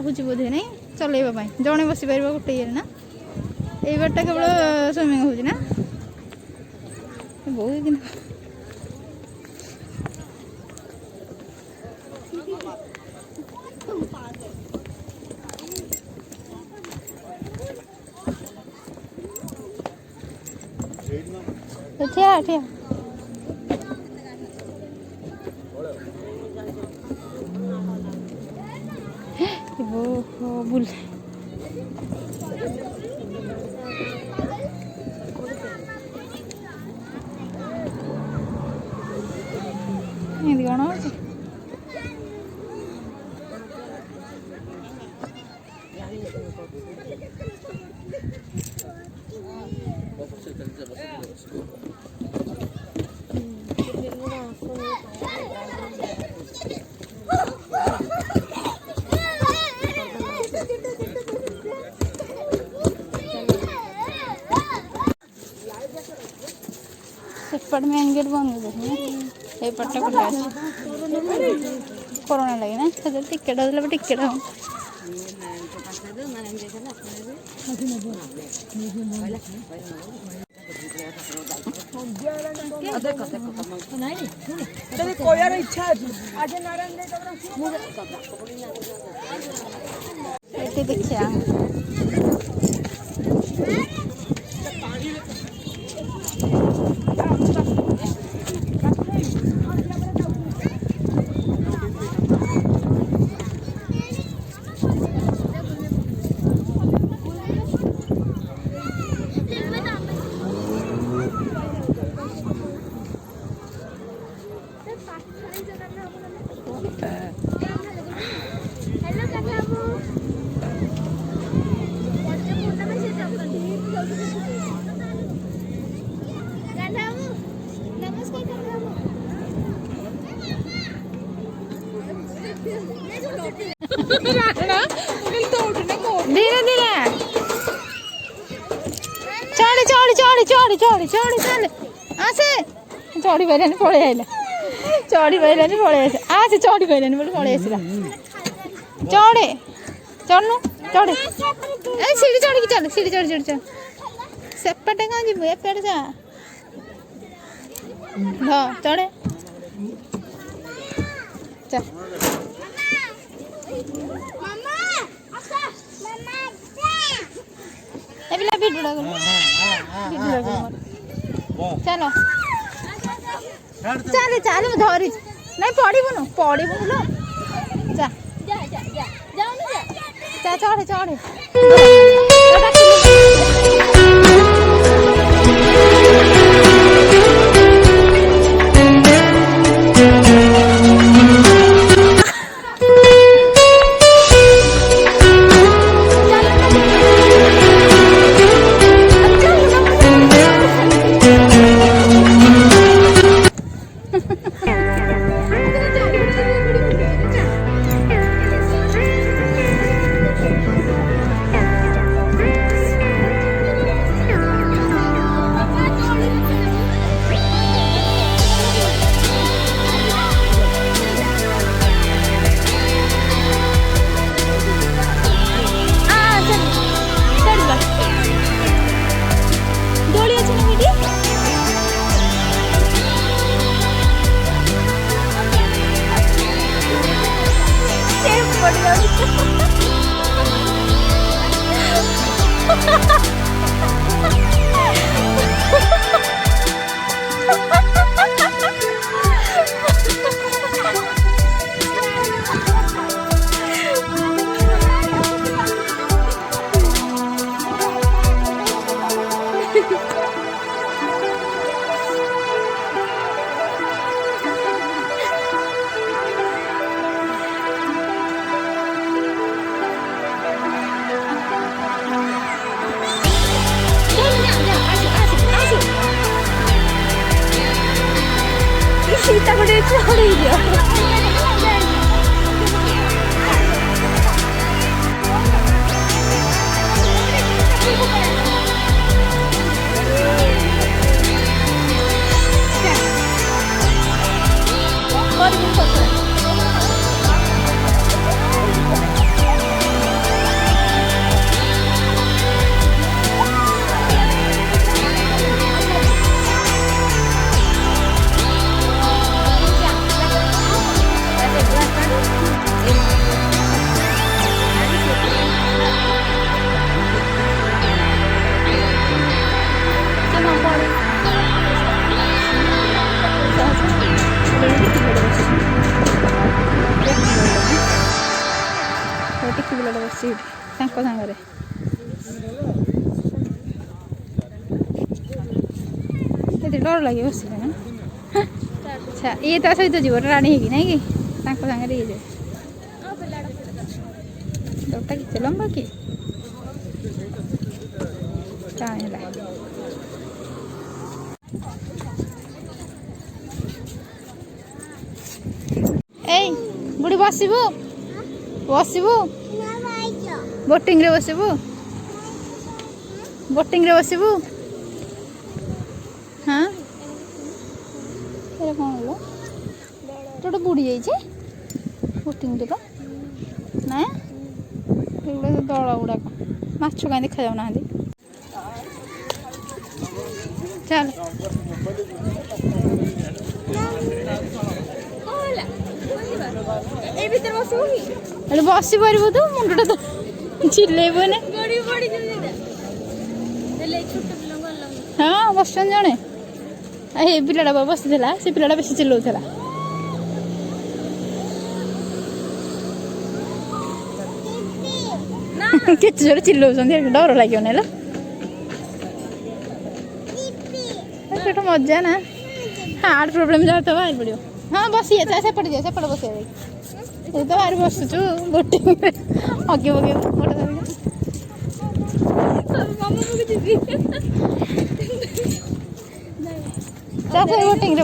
रोचे बोधे नहीं चलैवाई जड़े बस पार गोटे ये ना ये बारटा केवल स्विमिंग हो ना बहुत दिन ठिया ठिया बुल कौन सेपट मेन गेट बंद हो ये पट्टा खुला कोरोना लगे ना टिकेट टिकेट देखिए धीरे धीरे चढ़ी चढ़ी चढ़ी चढ़ी चढ़ी चढ़ी चल आसे चढ़ी पारानी पलि आइला चढ़ी पारानी पलि आस आसे चढ़ी पारानी बोले पलि आसला चढ़े चढ़नु चढ़े ए सीढ़ी चढ़ी चल सीढ़ी चढ़ी चढ़ी चल सेपटे कहाँ जीव एपटे जा हाँ चढ़े चल वीडियो चलो चल चल धरी नहीं पड़बुनु पड़बुनु लो जा चढ़े चढ़े सीता को छोड़ दिया ବସି ତାଙ୍କ ସାଙ୍ଗରେ ଏତେ ଡର ଲାଗେ ବସିଲେ ନା। ଆଚ୍ଛା ଇଏ ତା ସହିତ ଯିବ ରାଣୀ ହେଇକି ନାଇଁ କି ତାଙ୍କ ସାଙ୍ଗରେ ଇଏ ଯିବ। ଡରଟା କେତେ ଲମ୍ବା କି କାଣ ହେଲା। ଏଇ ବୁଢ଼ୀ ବସିବୁ ବସିବୁ ବୋଟିଂରେ ବସିବୁ ବୋଟିଂରେ ବସିବୁ। ହଁ ଏଇଟା କ'ଣ ହେଲା ଗୋଟେ ବୁଡ଼ି ଯାଇଛି ବୋଟିଂରେ ତ ନା ଏଗୁଡ଼ା ଦଳ ଗୁଡ଼ାକ ମାଛ କାହିଁ ଦେଖାଯାଉନାହାନ୍ତି। ଚାଲ ଏଠି ବସି ପାରିବୁ ତୁ ମୁଣ୍ଡଟା ତ ଚିଲେଇବୁ ନା। ହଁ ବସିଛନ୍ତି ଜଣେ ଏ ପିଲାଟା ବସିଥିଲା ସେ ପିଲାଟା ବେଶୀ ଚିଲଉଥିଲା। କେତେ ଜୋରେ ଚିଲଉଛନ୍ତି ଡର ଲାଗିବ ନା ସେଟା ମଜା ନା। ହାର୍ଟ ପ୍ରୋବ୍ଲେମ ଯାହା ତ ବାହାରି ପଡ଼ିବ। ହଁ ବସି ସେପଟେ ଯିବ ସେପଟେ ବସିବା ଯାଇକି ଏ ତ ବାହାରି ବସୁଛୁ ବୋଟିଂରେ ହଗି ପକେଇବୁ ଗୋଟେ ବୋଟିଂରେ